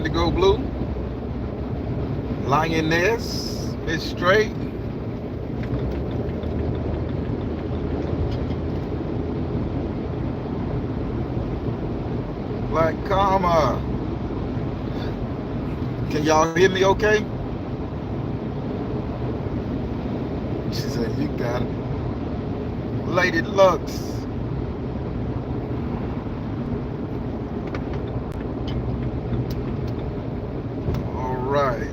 Indigo Blue, Lioness, Miss Straight, Black Karma. Can y'all hear me okay? She said, you got it. Lady Lux. All right.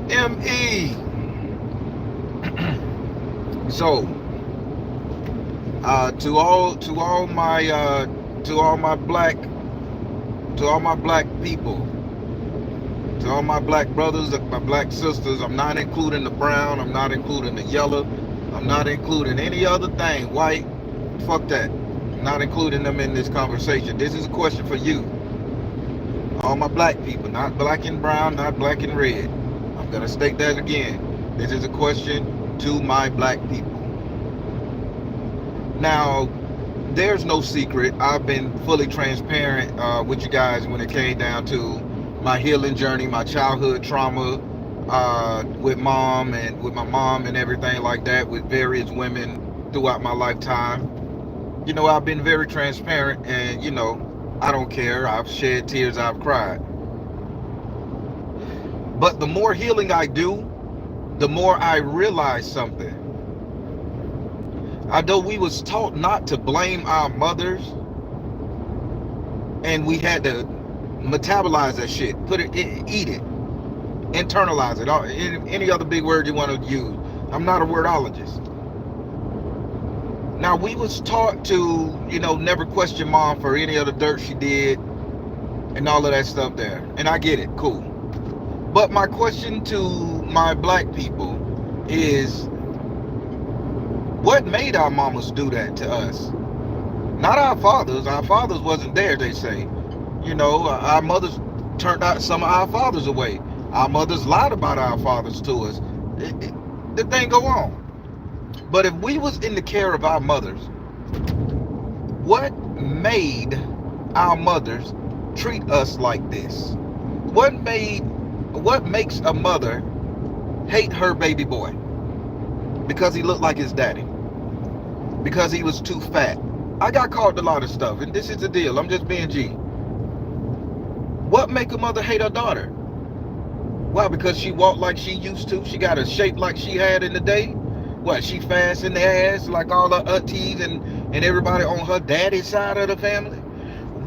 M.E. So, to all my black people, to all my black brothers, my black sisters, I'm not including the brown, I'm not including the yellow, I'm not including any other thing, white, fuck that. I'm not including them in this conversation. This is a question for you. All my black people, not black and brown, not black and red. I'm gonna state that again. This is a question to my black people. Now, there's no secret. I've been fully transparent with you guys when it came down to my healing journey, my childhood trauma with mom and with my mom and everything like that, with various women throughout my lifetime. You know, I've been very transparent, and you know, I don't care. I've shed tears, I've cried. But the more healing I do, the more I realize something. Although we was taught not to blame our mothers, and we had to metabolize that shit, put it, eat it, internalize it, any other big word you want to use. I'm not a wordologist. Now, we was taught to, you know, never question mom for any of the dirt she did and all of that stuff there. And I get it, cool. But my question to my black people is, what made our mamas do that to us? Not our fathers. Our fathers wasn't there, they say. You know, our mothers turned out some of our fathers away. Our mothers lied about our fathers to us. The thing go on. But if we was in the care of our mothers, what made our mothers treat us like this? What makes a mother hate her baby boy? Because he looked like his daddy. Because he was too fat. I got called a lot of stuff, and this is the deal. I'm just being G. What make a mother hate her daughter? Why? Because she walked like she used to. She got a shape like she had in the day. What? She fast in the ass like all her aunties and everybody on her daddy's side of the family?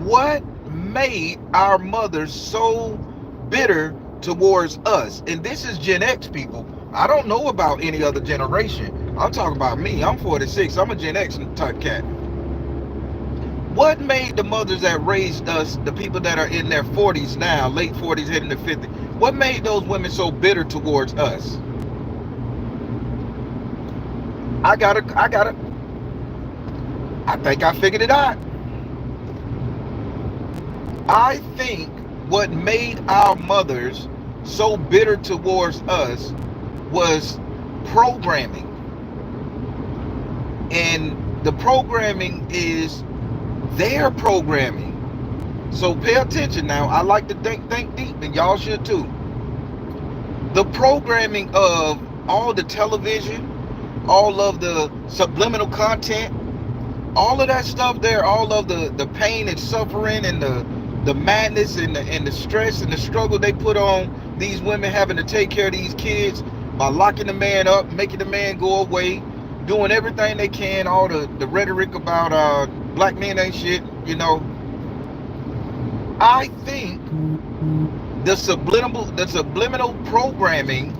What made our mothers so bitter towards us? And this is Gen X, people. I don't know about any other generation. I'm talking about me. I'm 46. I'm a Gen X type cat. What made the mothers that raised us, the people that are in their 40s now, late 40s heading to 50, what made those women so bitter towards us? I think I figured it out. I think what made our mothers so bitter towards us was programming. And the programming is their programming. So pay attention now. I like to think deep, and y'all should too. The programming of all the television, all of the subliminal content, all of that stuff there, all of the pain and suffering and the madness and the stress and the struggle they put on these women having to take care of these kids by locking the man up, making the man go away, doing everything they can, all the rhetoric about black men ain't shit, you know. I think the subliminal programming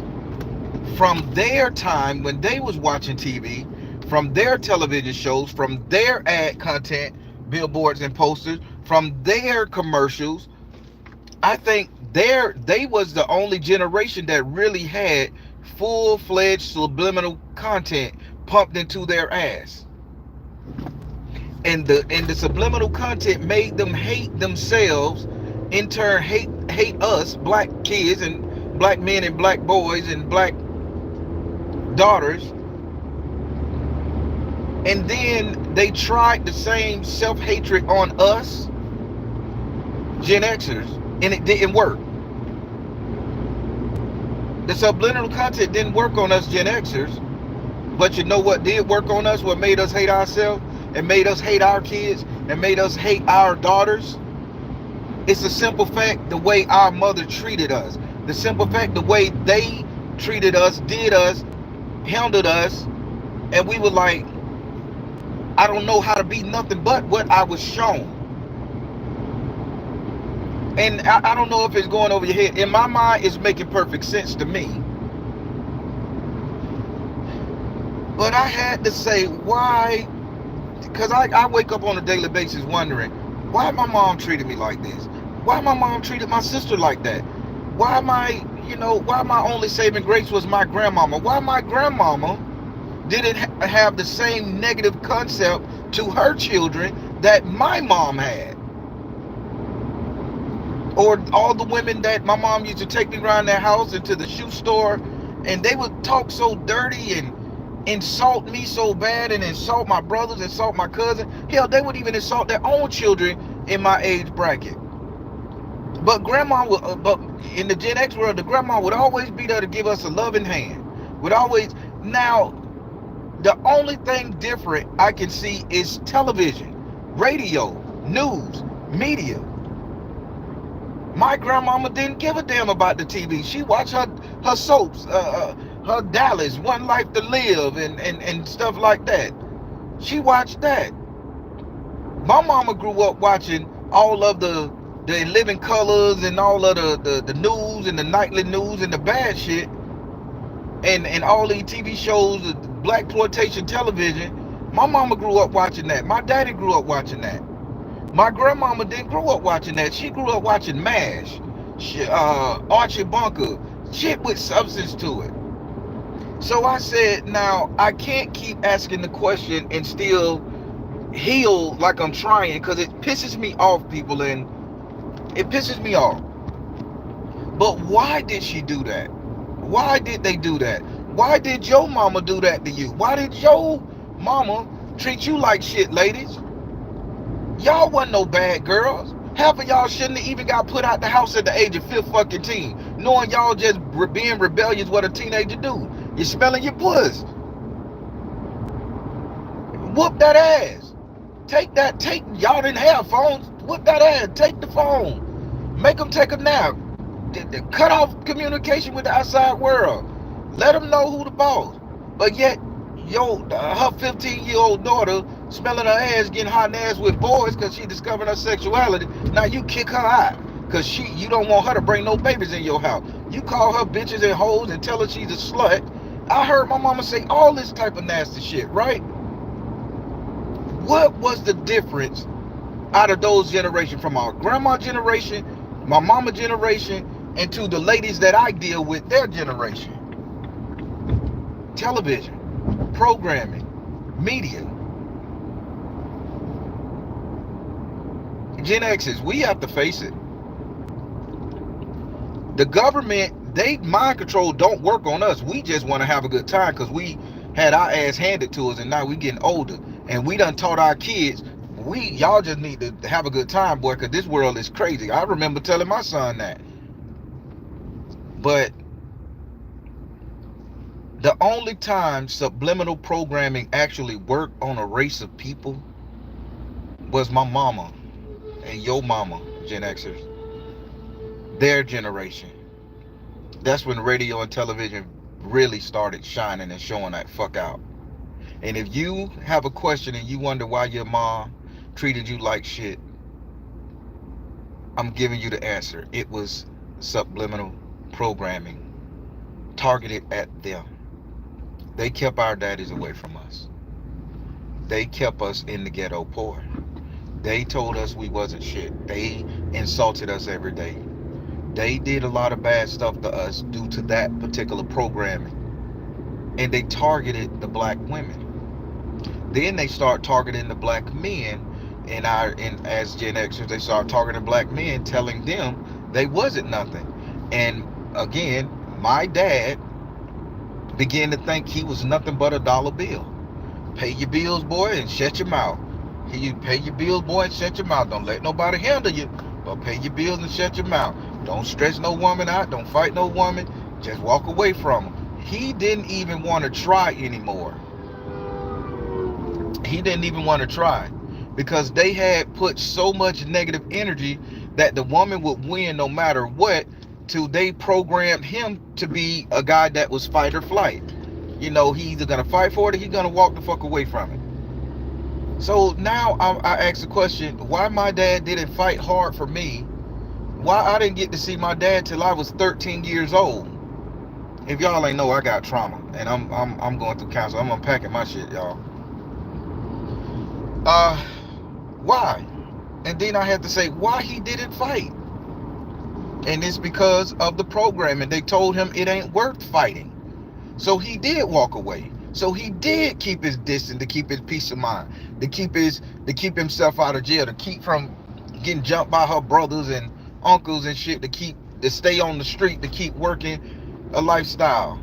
from their time when they was watching TV, from their television shows, from their ad content, billboards and posters, from their commercials, I think they was the only generation that really had full-fledged subliminal content pumped into their ass. And the subliminal content made them hate themselves, in turn hate us, black kids and black men and black boys and black daughters. And then they tried the same self-hatred on us, Gen Xers, and it didn't work. The subliminal content didn't work on us Gen Xers, but you know what did work on us? What made us hate ourselves and made us hate our kids and made us hate our daughters? It's the simple fact the way our mother treated us. The simple fact the way they treated us, did us, handled us, and we were like, I don't know how to be nothing but what I was shown. And I don't know if it's going over your head. In my mind, it's making perfect sense to me. But I had to say, why? Because I wake up on a daily basis wondering, why my mom treated me like this? Why my mom treated my sister like that? Why my only saving grace was my grandmama? Why my grandmama didn't have the same negative concept to her children that my mom had? Or all the women that my mom used to take me around their house and to the shoe store, and they would talk so dirty and insult me so bad and insult my brothers, insult my cousin. Hell, they would even insult their own children in my age bracket. But grandma would, but in the Gen X world, the grandma would always be there to give us a loving hand. Would always. Now, the only thing different I can see is television, radio, news, media. My grandmama didn't give a damn about the TV. She watched her soaps, her Dallas, One Life to Live, and stuff like that. She watched that. My mama grew up watching all of the Living Colors and all of the news and the nightly news and the bad shit and all these TV shows, the black exploitation television. My mama grew up watching that. My daddy grew up watching that. My grandmama didn't grow up watching that. She grew up watching MASH, Archie Bunker, shit with substance to it. So I said, now, I can't keep asking the question and still heal like I'm trying, because it pisses me off, people, and it pisses me off. But why did she do that? Why did they do that? Why did your mama do that to you? Why did your mama treat you like shit, ladies? Y'all wasn't no bad girls. Half of y'all shouldn't have even got put out the house at the age of 15, knowing y'all just being rebellious what a teenager do. You're smelling your puss. Whoop that ass. Y'all didn't have phones. Whoop that ass. Take the phone. Make them take a nap. Cut off communication with the outside world. Let them know who the boss. But yet, her 15-year-old daughter smelling her ass, getting hot ass with boys because she discovered her sexuality. Now you kick her out because you don't want her to bring no babies in your house. You call her bitches and hoes and tell her she's a slut. I heard my mama say all this type of nasty shit, right? What was the difference out of those generations, from our grandma generation, my mama generation, and to the ladies that I deal with, their generation? Television, programming, media. Gen X's, we have to face it. The government, they mind control don't work on us. We just want to have a good time because we had our ass handed to us, and now we getting older, and we done taught our kids, y'all just need to have a good time, boy, because this world is crazy. I remember telling my son that. But the only time subliminal programming actually worked on a race of people was my mama and your mama, Gen Xers, their generation. That's when radio and television really started shining and showing that fuck out. And if you have a question and you wonder why your mom treated you like shit, I'm giving you the answer. It was subliminal programming targeted at them. They kept our daddies away from us. They kept us in the ghetto poor. They told us we wasn't shit. They insulted us every day. They did a lot of bad stuff to us due to that particular programming. And they targeted the black women. Then they start targeting the black men, and as Gen Xers, they start targeting black men, telling them they wasn't nothing. And again, my dad began to think he was nothing but a dollar bill. Pay your bills, boy, and shut your mouth. You pay your bills, boy, and shut your mouth. Don't let nobody handle you. But pay your bills and shut your mouth. Don't stress no woman out. Don't fight no woman. Just walk away from her. He didn't even want to try anymore. He didn't even want to try because they had put so much negative energy that the woman would win no matter what, till they programmed him to be a guy that was fight or flight. You know, he's either gonna fight for it or he's gonna walk the fuck away from it. So now I ask the question, why my dad didn't fight hard for me? Why I didn't get to see my dad till I was 13 years old? If y'all ain't know, I got trauma, and I'm going through counseling. I'm unpacking my shit, y'all. Why? And then I had to say why he didn't fight. And it's because of the programming. They told him it ain't worth fighting. So he did walk away. So he did keep his distance, to keep his peace of mind, to keep himself out of jail, to keep from getting jumped by her brothers and uncles and shit, to stay on the street, to keep working a lifestyle.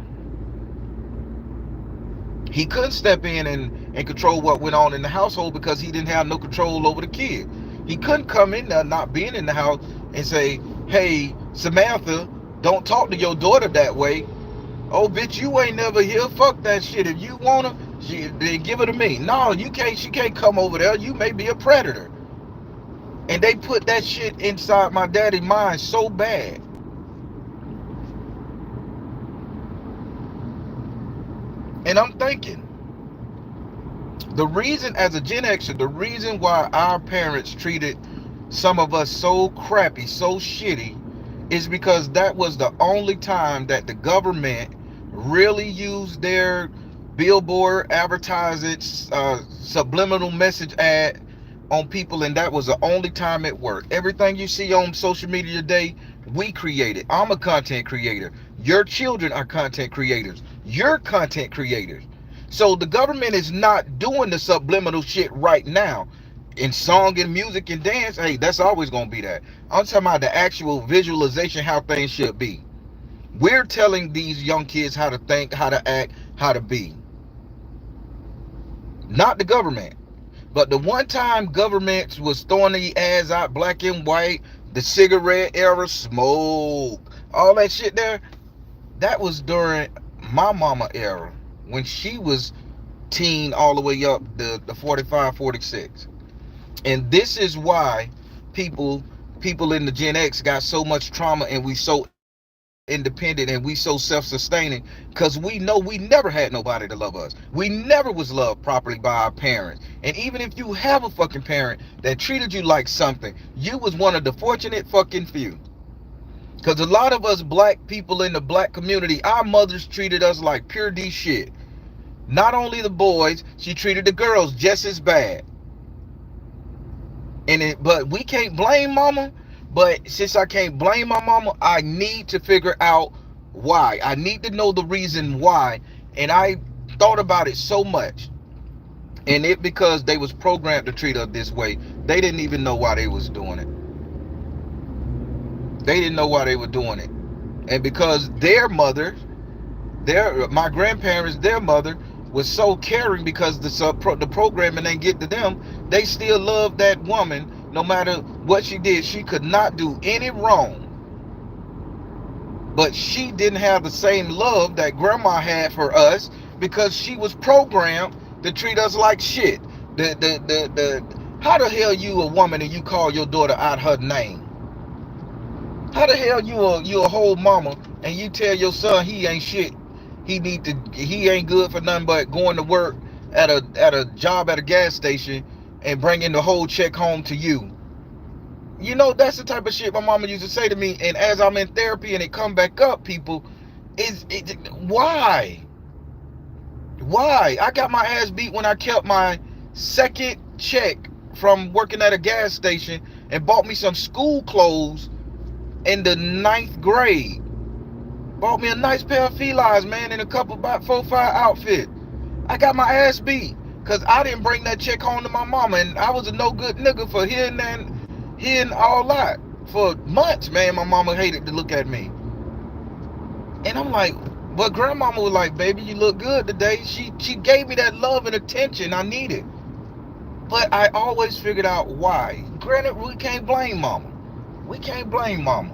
He couldn't step in and control what went on in the household because he didn't have no control over the kid. He couldn't come in there not being in the house and say, hey, Samantha, don't talk to your daughter that way. Oh, bitch, you ain't never here. Fuck that shit. If you want her, then give her to me. No, you can't. She can't come over there. You may be a predator. And they put that shit inside my daddy's mind so bad. And I'm thinking, the reason, as a Gen Xer, the reason why our parents treated some of us so crappy, so shitty, is because that was the only time that the government really used their billboard, advertising, subliminal message ad on people, and that was the only time it worked. Everything you see on social media today, we created. I'm a content creator. Your children are content creators. You're content creators. So the government is not doing the subliminal shit right now. In song and music and dance, hey, that's always going to be that. I'm talking about the actual visualization, how things should be. We're telling these young kids how to think, how to act, how to be. Not the government. But the one time government was throwing the ads out, black and white, the cigarette era, smoke, all that shit there, that was during my mama era, when she was teen all the way up the 45, 46. And this is why people in the Gen X got so much trauma, and we so independent and we so self-sustaining, because we know we never had nobody to love us. We never was loved properly by our parents. And even if you have a fucking parent that treated you like something, you was one of the fortunate fucking few. Because a lot of us black people in the black community, our mothers treated us like pure D shit. Not only the boys, she treated the girls just as bad. But we can't blame mama. But since I can't blame my mama, I need to figure out why. I need to know the reason why. And I thought about it so much. And it because they was programmed to treat us this way. They didn't even know why they was doing it. They didn't know why they were doing it. And because their mother, my grandparents, their mother was so caring, because the programming ain't get to them, they still loved that woman. No matter what she did, she could not do any wrong. But she didn't have the same love that grandma had for us, because she was programmed to treat us like shit. How the hell you a woman and you call your daughter out her name? How the hell you a whole mama and you tell your son he ain't shit? He ain't good for nothing but going to work at a job at a gas station and bringing the whole check home to you. You know, that's the type of shit my mama used to say to me. And as I'm in therapy and it come back up, people, why? Why? I got my ass beat when I kept my second check from working at a gas station and bought me some school clothes in the 9th grade. Bought me a nice pair of felines, man, and a couple about 4-5 outfit. I got my ass beat because I didn't bring that check home to my mama, and I was a no good nigga for hearing all that. For months, man, my mama hated to look at me. And I'm like, but grandmama was like, baby, you look good today. She gave me that love and attention I needed. But I always figured out why. Granted, we can't blame mama. We can't blame mama.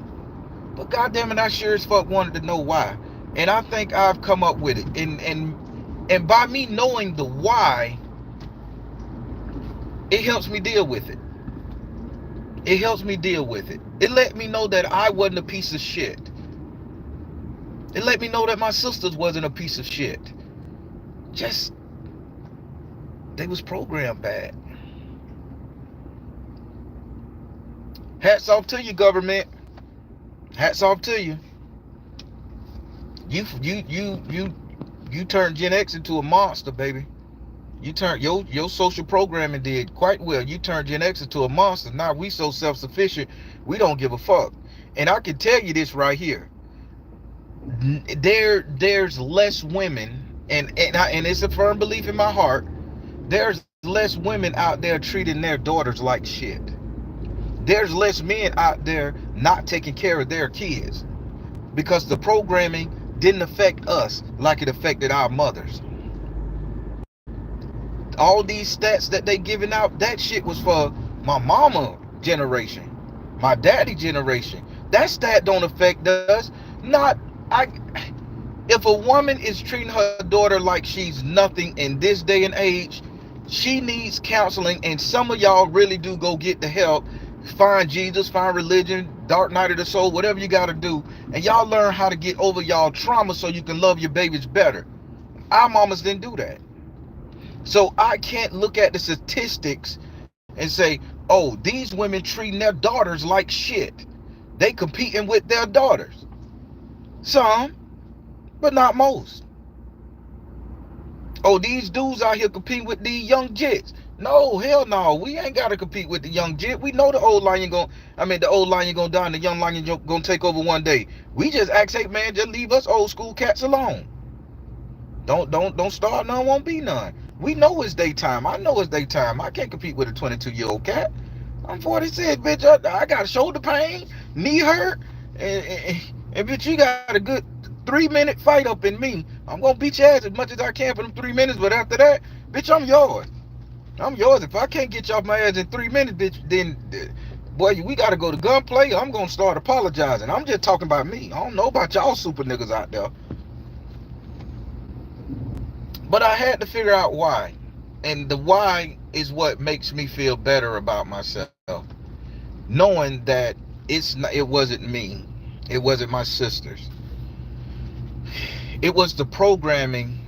But goddamn it, I sure as fuck wanted to know why. And I think I've come up with it. And by me knowing the why, it helps me deal with it. It helps me deal with it. It let me know that I wasn't a piece of shit. It let me know that my sisters wasn't a piece of shit. Just, they was programmed bad. Hats off to you, government. Hats off to you. You turned Gen X into a monster, baby. You turned your social programming did quite well. You turned Gen X into a monster. Now we so self-sufficient, we don't give a fuck. And I can tell you this right here. There's less women, and it's a firm belief in my heart. There's less women out there treating their daughters like shit. There's less men out there not taking care of their kids because the programming didn't affect us like it affected our mothers. All these stats that they giving out, that shit was for my mama generation, my daddy generation. That stat don't affect us. If a woman is treating her daughter like she's nothing in this day and age, she needs counseling, and some of y'all really do go get the help. Find Jesus, find religion, dark night of the soul, whatever you got to do, and y'all learn how to get over y'all trauma so you can love your babies better. Our mamas didn't do that. So I can't look at the statistics and say, oh, these women treating their daughters like shit. They competing with their daughters. Some, but not most. Oh, these dudes out here competing with these young jits. No, hell no. We ain't got to compete with the young jit. We know the old lion gonna die and the young lion gonna take over one day. We just ask, hey man, just leave us old school cats alone. Don't start none, won't be none. We know it's daytime. I know it's daytime. I can't compete with a 22-year-old cat. I'm 46, bitch. I got shoulder pain, knee hurt, and bitch, you got a good 3-minute fight up in me. I'm gonna beat your ass as much as I can for them 3 minutes, but after that, bitch, I'm yours. I'm yours. If I can't get you off my ass in 3 minutes, bitch, then boy, we gotta go to gunplay. I'm gonna start apologizing. I'm just talking about me. I don't know about y'all super niggas out there. But I had to figure out why. And the why is what makes me feel better about myself. Knowing that it wasn't me. It wasn't my sisters. It was the programming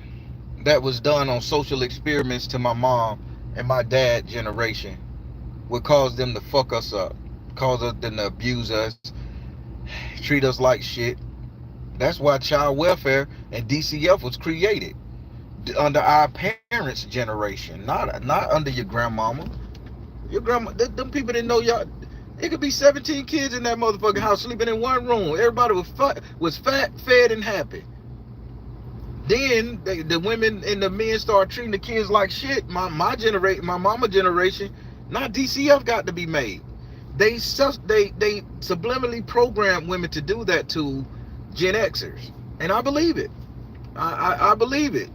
that was done on social experiments to my mom and my dad generation. Would cause them to fuck us up. Cause them to abuse us. Treat us like shit. That's why child welfare and DCF was created. Under our parents' generation, not under your grandmama. Your grandma, them people didn't know y'all. It could be 17 kids in that motherfucking house sleeping in one room. Everybody was fat, fed, and happy. Then the women and the men started treating the kids like shit. My generation, my mama generation, not DCF got to be made. They subliminally programmed women to do that to Gen Xers, and I believe it. I believe it.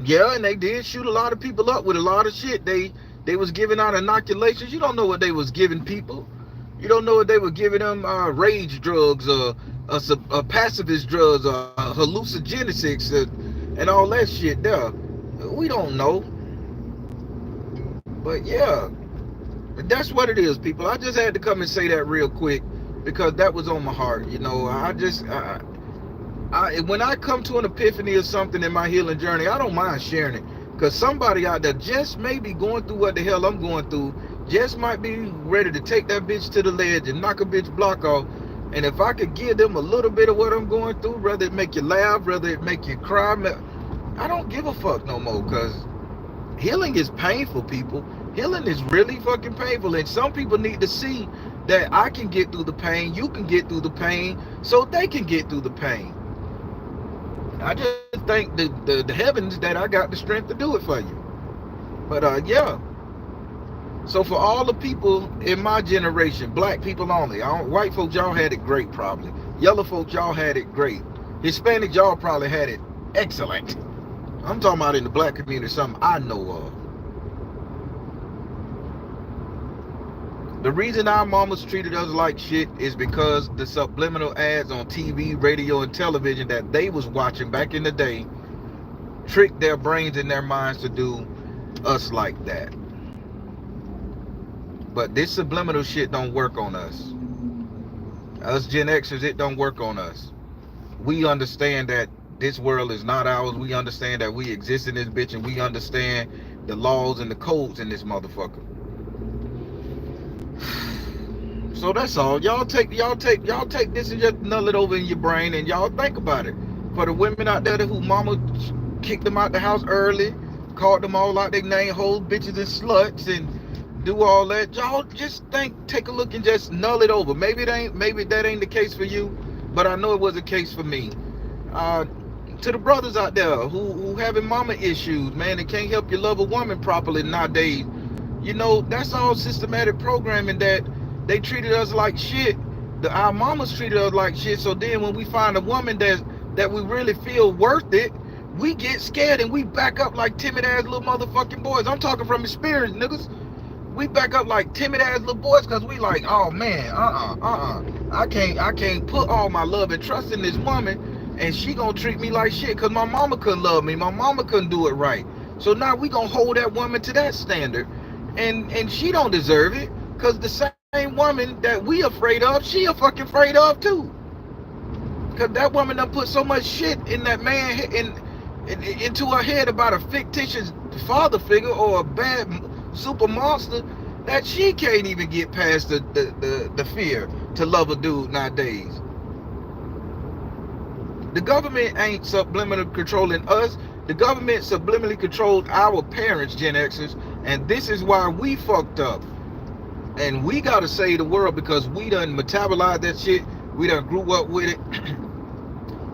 Yeah, and they did shoot a lot of people up with a lot of shit. They was giving out inoculations. You don't know what they was giving people. You don't know what they were giving them, rage drugs, pacifist drugs, hallucinogenics, and all that shit there. We don't know. But yeah, that's what it is, people. I just had to come and say that real quick because that was on my heart. You know, when I come to an epiphany or something in my healing journey, I don't mind sharing it. Because somebody out there just may be going through what the hell I'm going through, just might be ready to take that bitch to the ledge and knock a bitch block off. And if I could give them a little bit of what I'm going through, whether it make you laugh, whether it make you cry, I don't give a fuck no more. Because healing is painful, people. Healing is really fucking painful. And some people need to see that I can get through the pain, you can get through the pain, so they can get through the pain. I just thank the heavens that I got the strength to do it for you. But yeah. So for all the people in my generation, black people only, white folks, y'all had it great probably. Yellow folks, y'all had it great. Hispanic, y'all probably had it excellent. I'm talking about in the black community, something I know of. The reason our mamas treated us like shit is because the subliminal ads on TV, radio, and television that they was watching back in the day tricked their brains and their minds to do us like that. But this subliminal shit don't work on us. Us Gen Xers, it don't work on us. We understand that this world is not ours. We understand that we exist in this bitch, and we understand the laws and the codes in this motherfucker. So that's all. Y'all take this and just null it over in your brain, and y'all think about it. For the women out there who mama kicked them out the house early, called them all out their name, hoes, bitches, and sluts, and do all that. Y'all just take a look and just null it over. Maybe that ain't the case for you, but I know it was a case for me. To the brothers out there who having mama issues, man, and can't help you love a woman properly nowadays, you know, that's all systematic programming that they treated us like shit. Our mamas treated us like shit. So then when we find a woman that we really feel worth it, we get scared and we back up like timid ass little motherfucking boys. I'm talking from experience, niggas. We back up like timid ass little boys because we like, oh man, I can't put all my love and trust in this woman, and she gonna treat me like shit because my mama couldn't love me, my mama couldn't do it right. So now we gonna hold that woman to that standard, and she don't deserve it because the same woman that we afraid of, she a fucking afraid of too. Because that woman done put so much shit in that man into her head about a fictitious father figure or a bad super monster that she can't even get past the fear to love a dude nowadays. The government ain't subliminally controlling us. The government subliminally controlled our parents, Gen Xers, and this is why we fucked up. And we gotta save the world because we done metabolized that shit. We done grew up with it.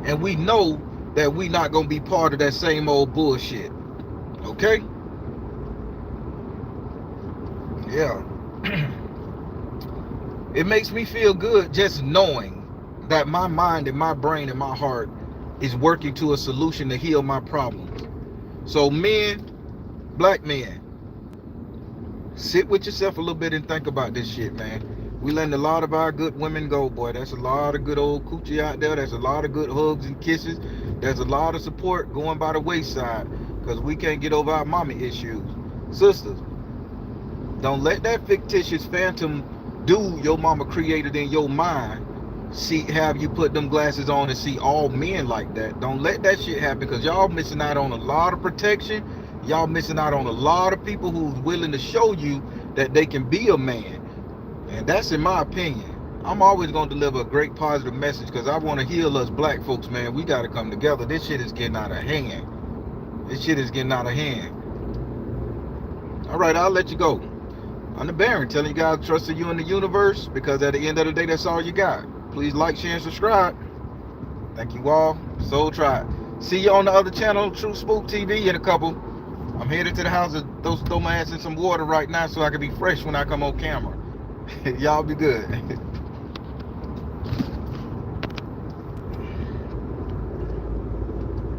And we know that we not gonna be part of that same old bullshit. Okay? Yeah. It makes me feel good just knowing that my mind and my brain and my heart is working to a solution to heal my problems. So men, black men, sit with yourself a little bit and think about this shit, man. We letting a lot of our good women go, boy. That's a lot of good old coochie out there. There's a lot of good hugs and kisses. There's a lot of support going by the wayside because we can't get over our mama issues. Sisters, don't let that fictitious phantom dude your mama created in your mind have you put them glasses on and see all men like that. Don't let that shit happen because y'all missing out on a lot of protection. Y'all missing out on a lot of people who's willing to show you that they can be a man. And that's in my opinion. I'm always going to deliver a great positive message because I want to heal us black folks, man. We got to come together. This shit is getting out of hand. This shit is getting out of hand. All right, I'll let you go. I'm the Baron telling you guys trust in you and the universe because at the end of the day, that's all you got. Please like, share, and subscribe. Thank you all. Soul Tribe. See you on the other channel, True Spook TV, in a couple. I'm headed to the house to throw my ass in some water right now so I can be fresh when I come on camera. Y'all be good.